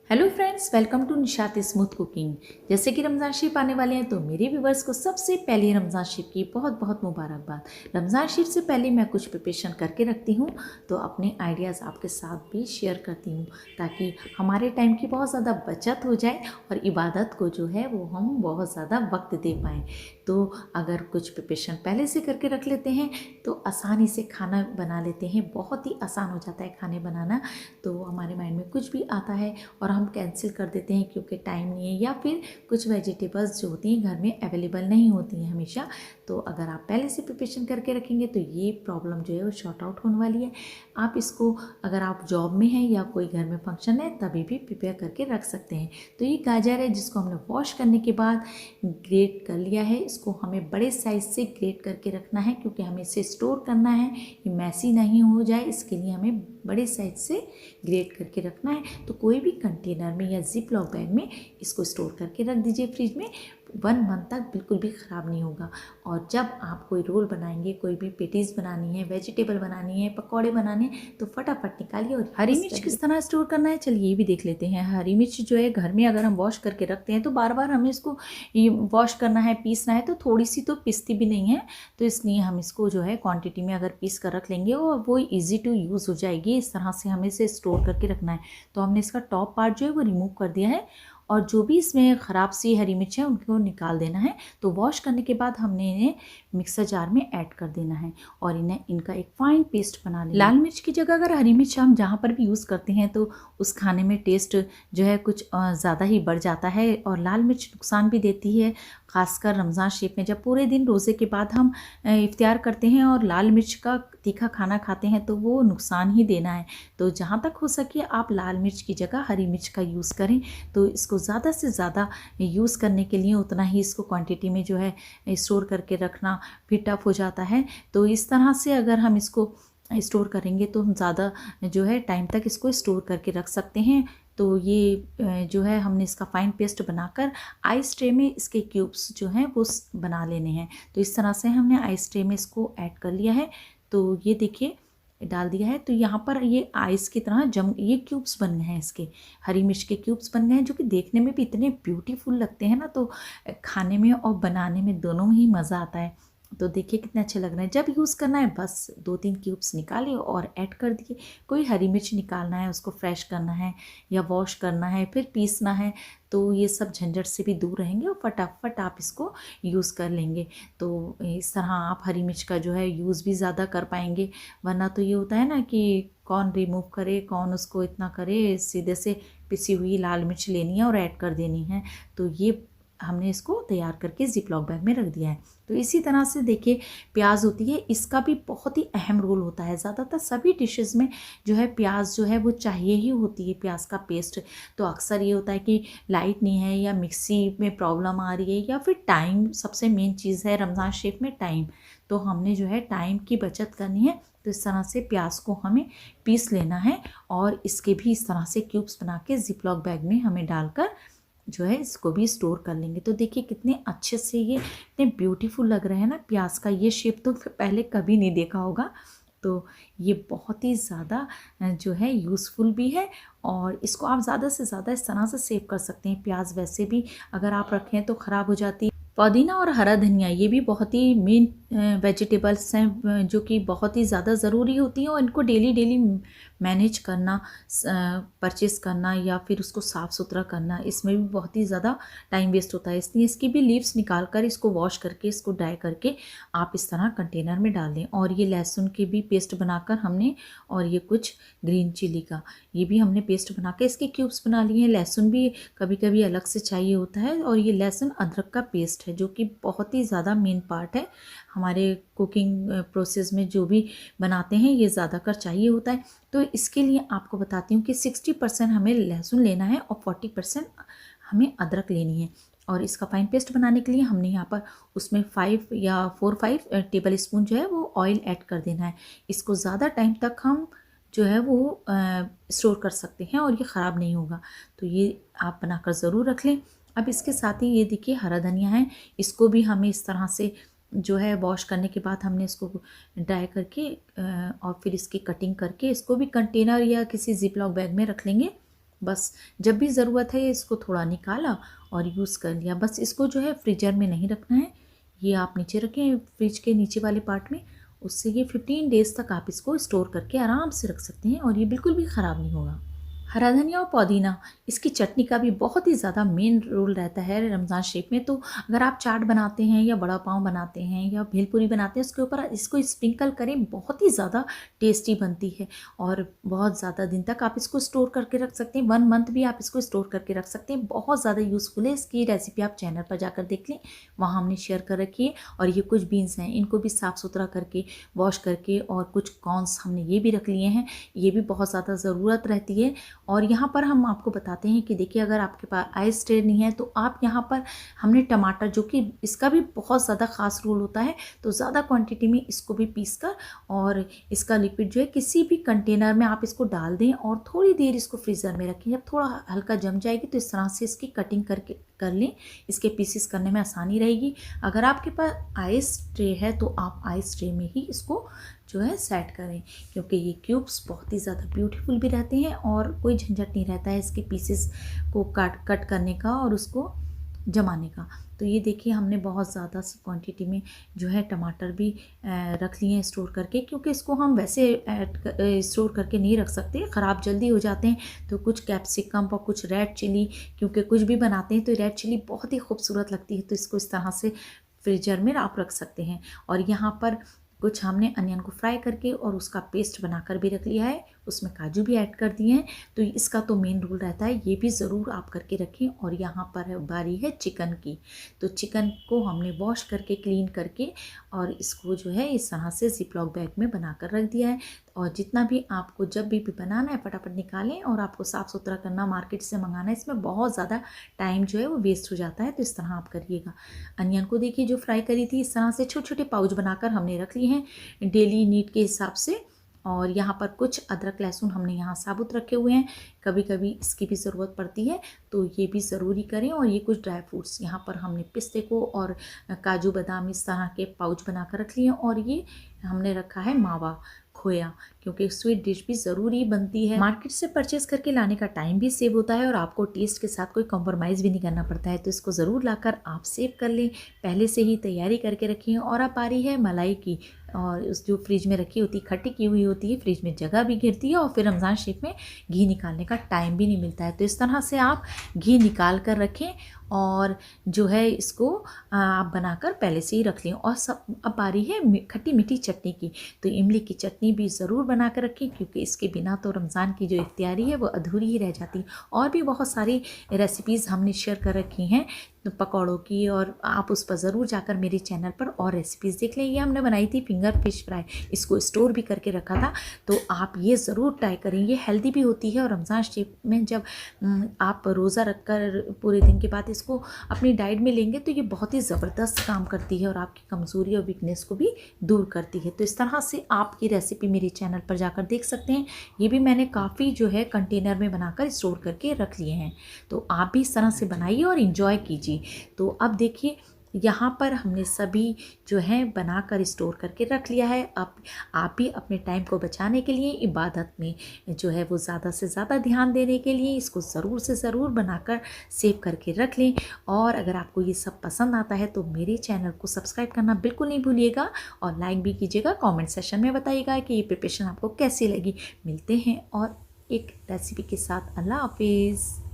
Hello friends, welcome to Nishat smooth cooking. जैसे कि रमज़ान शरीफ आने वाले हैं तो मेरे व्यूवर्स को सबसे पहले रमज़ान शरीफ की बहुत बहुत मुबारकबाद। रमज़ान शरीफ से पहले मैं कुछ प्रिपरेशन करके रखती हूँ तो अपने आइडियाज़ आपके साथ भी शेयर करती हूँ ताकि हमारे टाइम की बहुत ज़्यादा बचत हो जाए और इबादत को जो है वो हम बहुत ज़्यादा वक्त दे पाएँ। तो अगर कुछ प्रिपरेशन पहले से करके रख लेते हैं तो आसानी से खाना बना लेते हैं, बहुत ही आसान हो जाता है खाने बनाना। तो हमारे माइंड में कुछ भी आता है और हम कैंसिल कर देते हैं क्योंकि टाइम नहीं है या फिर कुछ वेजिटेबल्स जो होती हैं घर में अवेलेबल नहीं होती हैं हमेशा। तो अगर आप पहले से प्रिपरेशन करके रखेंगे तो ये प्रॉब्लम जो है वो शॉर्ट आउट होने वाली है। आप इसको अगर आप जॉब में हैं या कोई घर में फंक्शन है तभी भी प्रिपेयर करके रख सकते हैं। तो ये गाजर है जिसको हमने वॉश करने के बाद ग्रेट कर लिया है। इसको हमें बड़े साइज से ग्रेट करके रखना है क्योंकि हमें इसे स्टोर करना है, ये मैसी नहीं हो जाए, इसके लिए हमें बड़े साइज से ग्रेट करके रखना है। तो कोई भी कंटेनर में या जिप लॉक बैग में इसको स्टोर करके रख दीजिए फ्रिज में। 1 मंथ तक बिल्कुल भी ख़राब नहीं होगा। और जब आप कोई रोल बनाएंगे, कोई भी पेटीज़ बनानी है, वेजिटेबल बनानी है, पकौड़े बनाने हैं तो फटाफट निकालिए। और हरी मिर्च किस तरह स्टोर करना है चलिए ये भी देख लेते हैं। हरी मिर्च जो है घर में अगर हम वॉश करके रखते हैं तो बार बार हमें इसको ये वॉश करना है, पीसना है तो थोड़ी सी तो पिसती भी नहीं है। तो इसलिए हम इसको जो है क्वांटिटी में अगर पीस कर रख लेंगे और वो ईजी टू यूज़ हो जाएगी। इस तरह से हमें इसे स्टोर करके रखना है। तो हमने इसका टॉप पार्ट जो है वो रिमूव कर दिया है और जो भी इसमें ख़राब सी हरी मिर्च है उनको निकाल देना है। तो वॉश करने के बाद हमने इन्हें मिक्सर जार में ऐड कर देना है और इनका एक फाइन पेस्ट बना लेना। लाल मिर्च की जगह अगर हरी मिर्च हम जहाँ पर भी यूज़ करते हैं तो उस खाने में टेस्ट जो है कुछ ज़्यादा ही बढ़ जाता है और लाल मिर्च नुकसान भी देती है। ख़ासकर रमज़ान शरीफ में जब पूरे दिन रोज़े के बाद हम इफ्तियार करते हैं और लाल मिर्च का तीखा खाना खाते हैं तो वो नुकसान ही देना है। तो जहाँ तक हो सके आप लाल मिर्च की जगह हरी मिर्च का यूज़ करें। तो इसको ज़्यादा से ज़्यादा यूज़ करने के लिए उतना ही इसको क्वांटिटी में जो है स्टोर करके रखना फिर टफ हो जाता है। तो इस तरह से अगर हम इसको स्टोर करेंगे तो हम ज़्यादा जो है टाइम तक इसको स्टोर करके रख सकते हैं। तो ये जो है हमने इसका फाइन पेस्ट बनाकर आइस ट्रे में इसके क्यूब्स जो हैं वो बना लेने हैं। तो इस तरह से हमने आइस ट्रे में इसको ऐड कर लिया है। तो ये देखिए डाल दिया है। तो यहाँ पर ये आइस की तरह ये क्यूब्स बन गए हैं, इसके हरी मिर्च के क्यूब्स बन गए हैं जो कि देखने में भी इतने ब्यूटीफुल लगते हैं ना। तो खाने में और बनाने में दोनों ही मज़ा आता है। तो देखिए कितने अच्छे लग रहे हैं। जब यूज़ करना है बस 2-3 क्यूब्स निकालिए और ऐड कर दिए। कोई हरी मिर्च निकालना है, उसको फ्रेश करना है या वॉश करना है फिर पीसना है तो ये सब झंझट से भी दूर रहेंगे और फटाफट आप इसको यूज़ कर लेंगे। तो इस तरह आप हरी मिर्च का जो है यूज़ भी ज़्यादा कर पाएंगे। वरना तो ये होता है ना कि कौन रिमूव करे, कौन उसको इतना करे, सीधे से पिसी हुई लाल मिर्च लेनी है और ऐड कर देनी है। तो ये हमने इसको तैयार करके जिप लॉक बैग में रख दिया है। तो इसी तरह से देखिए प्याज होती है, इसका भी बहुत ही अहम रोल होता है। ज़्यादातर सभी डिशेस में जो है प्याज जो है वो चाहिए ही होती है, प्याज का पेस्ट। तो अक्सर ये होता है कि लाइट नहीं है या मिक्सी में प्रॉब्लम आ रही है या फिर टाइम सबसे मेन चीज़ है रमज़ान शरीफ में, टाइम। तो हमने जो है टाइम की बचत करनी है। तो इस तरह से प्याज को हमें पीस लेना है और इसके भी इस तरह से क्यूब्स बना के जिप लॉक बैग में हमें डालकर जो है इसको भी स्टोर कर लेंगे। तो देखिए कितने अच्छे से ये इतने ब्यूटीफुल लग रहे हैं ना। प्याज का ये शेप तो पहले कभी नहीं देखा होगा। तो ये बहुत ही ज़्यादा जो है यूज़फुल भी है और इसको आप ज़्यादा से ज़्यादा इस तरह से सेव कर सकते हैं। प्याज वैसे भी अगर आप रखें तो ख़राब हो जाती है। पुदीना और हरा धनिया ये भी बहुत ही मेन वेजिटेबल्स हैं जो कि बहुत ही ज़्यादा ज़रूरी होती हैं और इनको डेली डेली मैनेज करना, परचेस करना या फिर उसको साफ़ सुथरा करना, इसमें भी बहुत ही ज़्यादा टाइम वेस्ट होता है। इसलिए इसकी भी लीव्स निकाल कर इसको वॉश करके इसको ड्राई करके आप इस तरह कंटेनर में डाल दें। और ये लहसुन की भी पेस्ट बनाकर हमने, और ये कुछ ग्रीन चिली का ये भी हमने पेस्ट बना के इसके क्यूब्स बना लिए हैं। लहसुन भी कभी कभी अलग से चाहिए होता है और ये लहसुन अदरक का पेस्ट है जो कि बहुत ही ज़्यादा मेन पार्ट है हमारे कुकिंग प्रोसेस में। जो भी बनाते हैं ये ज़्यादातर चाहिए होता है। तो इसके लिए आपको बताती हूँ कि 60% हमें लहसुन लेना है और 40% हमें अदरक लेनी है। और इसका फाइन पेस्ट बनाने के लिए हमने यहाँ पर उसमें 4-5 टेबल स्पून जो है वो ऑयल ऐड कर देना है। इसको ज़्यादा टाइम तक हम जो है वो स्टोर कर सकते हैं और ये ख़राब नहीं होगा। तो ये आप बनाकर ज़रूर रख लें। अब इसके साथ ही ये देखिए हरा धनिया है, इसको भी हमें इस तरह से जो है वॉश करने के बाद हमने इसको ड्राई करके और फिर इसकी कटिंग करके इसको भी कंटेनर या किसी जिप लॉक बैग में रख लेंगे। बस जब भी ज़रूरत है इसको थोड़ा निकाला और यूज़ कर लिया। बस इसको जो है फ्रीजर में नहीं रखना है, ये आप नीचे रखें फ्रिज के नीचे वाले पार्ट में, उससे ये 15 डेज़ तक आप इसको स्टोर करके आराम से रख सकते हैं और ये बिल्कुल भी ख़राब नहीं होगा। हरा धनिया और पुदीना, इसकी चटनी का भी बहुत ही ज़्यादा मेन रोल रहता है रमज़ान शरीफ में। तो अगर आप चाट बनाते हैं या बड़ा पाव बनाते हैं या भेलपूरी बनाते हैं, उसके ऊपर इसको स्प्रिंकल करें, बहुत ही ज़्यादा टेस्टी बनती है और बहुत ज़्यादा दिन तक आप इसको स्टोर करके रख सकते हैं। 1 मंथ भी आप इसको स्टोर करके रख सकते हैं। बहुत ज़्यादा यूज़फुल है। इसकी रेसिपी आप चैनल पर जाकर देख लें, वहाँ हमने शेयर कर रखी है। और ये कुछ बीन्स हैं, इनको भी साफ़ सुथरा करके वॉश करके, और कुछ कॉर्न्स हमने ये भी रख लिए हैं, ये भी बहुत ज़्यादा ज़रूरत रहती है। और यहाँ पर हम आपको बताते हैं कि देखिए, अगर आपके पास आइस ट्रे नहीं है तो आप यहाँ पर हमने टमाटर, जो कि इसका भी बहुत ज़्यादा ख़ास रोल होता है, तो ज़्यादा क्वांटिटी में इसको भी पीस कर और इसका लिक्विड जो है किसी भी कंटेनर में आप इसको डाल दें और थोड़ी देर इसको फ्रीज़र में रखें। जब थोड़ा हल्का जम जाएगी तो इस तरह से इसकी कटिंग करके कर लें, इसके पीसेस करने में आसानी रहेगी। अगर आपके पास आइस ट्रे है तो आप आइस ट्रे में ही इसको जो है सेट करें, क्योंकि ये क्यूब्स बहुत ही ज़्यादा ब्यूटीफुल भी रहते हैं और कोई झंझट नहीं रहता है इसके पीसेस को कट करने का और उसको जमाने का। तो ये देखिए, हमने बहुत ज़्यादा क्वांटिटी में जो है टमाटर भी रख लिए हैं स्टोर करके, क्योंकि इसको हम वैसे स्टोर करके नहीं रख सकते, ख़राब जल्दी हो जाते हैं। तो कुछ कैप्सिकम और कुछ रेड चिली, क्योंकि कुछ भी बनाते हैं तो रेड चिली बहुत ही खूबसूरत लगती है, तो इसको इस तरह से फ्रीजर में आप रख सकते हैं। और यहाँ पर कुछ हमने अनियन को फ्राई करके और उसका पेस्ट बनाकर भी रख लिया है, उसमें काजू भी ऐड कर दिए हैं। तो इसका तो मेन रूल रहता है, ये भी ज़रूर आप करके रखें। और यहाँ पर बारी है चिकन की, तो चिकन को हमने वॉश करके क्लीन करके और इसको जो है इस तरह से जिपलॉक बैग में बनाकर रख दिया है। और जितना भी आपको जब भी बनाना है फटाफट निकालें, और आपको साफ़ सुथरा करना, मार्केट से मंगाना है, इसमें बहुत ज़्यादा टाइम जो है वो वेस्ट हो जाता है, तो इस तरह आप करिएगा। अनियन को देखिए, जो फ्राई करी थी, इस तरह से छोटे छोटे पाउच बनाकर हमने रख लिए हैं डेली नीड के हिसाब से। और यहाँ पर कुछ अदरक लहसुन हमने यहाँ साबुत रखे हुए हैं, कभी कभी इसकी भी ज़रूरत पड़ती है तो ये भी ज़रूरी करें। और ये कुछ ड्राई फ्रूट्स, यहाँ पर हमने पिस्ते को और काजू बादाम इस तरह के पाउच बनाकर रख लिए हैं। और ये हमने रखा है मावा, खोया, क्योंकि स्वीट डिश भी ज़रूरी बनती है। मार्केट से परचेस करके लाने का टाइम भी सेव होता है और आपको टेस्ट के साथ कोई कॉम्प्रोमाइज़ भी नहीं करना पड़ता है, तो इसको ज़रूर लाकर आप सेव कर लें, पहले से ही तैयारी करके रखें। और अब आ रही है मलाई की, और उस जो फ्रिज में रखी होती, खट्टी की हुई होती है, फ्रिज में जगह भी गिरती है और फिर रमज़ान शरीफ में घी निकालने का टाइम भी नहीं मिलता है। तो इस तरह से आप घी निकाल कर रखें और जो है इसको आप बनाकर पहले से ही रख लें। और सब अब बारी है खट्टी मीठी चटनी की, तो इमली की चटनी भी ज़रूर बना कर रखें, क्योंकि इसके बिना तो रमज़ान की जो इफ्तियारी है वो अधूरी ही रह जाती है। और भी बहुत सारी रेसिपीज़ हमने शेयर कर रखी हैं पकौड़ों की, और आप उस पर ज़रूर जाकर मेरे चैनल पर और रेसिपीज़ देख लें। ये हमने बनाई थी फिंगर फिश फ्राई, इसको स्टोर भी करके रखा था, तो आप ये ज़रूर ट्राई करें। ये हेल्दी भी होती है और रमज़ान शरीफ में जब आप रोज़ा रखकर पूरे दिन के बाद इसको अपनी डाइट में लेंगे तो ये बहुत ही ज़बरदस्त काम करती है और आपकी कमज़ोरी और वीकनेस को भी दूर करती है। तो इस तरह से आप ये रेसिपी मेरे चैनल पर जाकर देख सकते हैं। ये भी मैंने काफ़ी जो है कंटेनर में बनाकर स्टोर करके रख लिए हैं, तो आप भी इस तरह से बनाइए और इन्जॉय कीजिए। तो अब देखिए, यहाँ पर हमने सभी जो है बनाकर स्टोर करके रख लिया है। अब आप भी अपने टाइम को बचाने के लिए, इबादत में जो है वो ज़्यादा से ज़्यादा ध्यान देने के लिए इसको ज़रूर से ज़रूर बनाकर सेव करके रख लें। और अगर आपको ये सब पसंद आता है तो मेरे चैनल को सब्सक्राइब करना बिल्कुल नहीं भूलिएगा और लाइक भी कीजिएगा। कमेंट सेशन में बताइएगा कि ये प्रिपरेशन आपको कैसी लगी। मिलते हैं और एक रेसिपी के साथ। अल्लाह हाफिज़।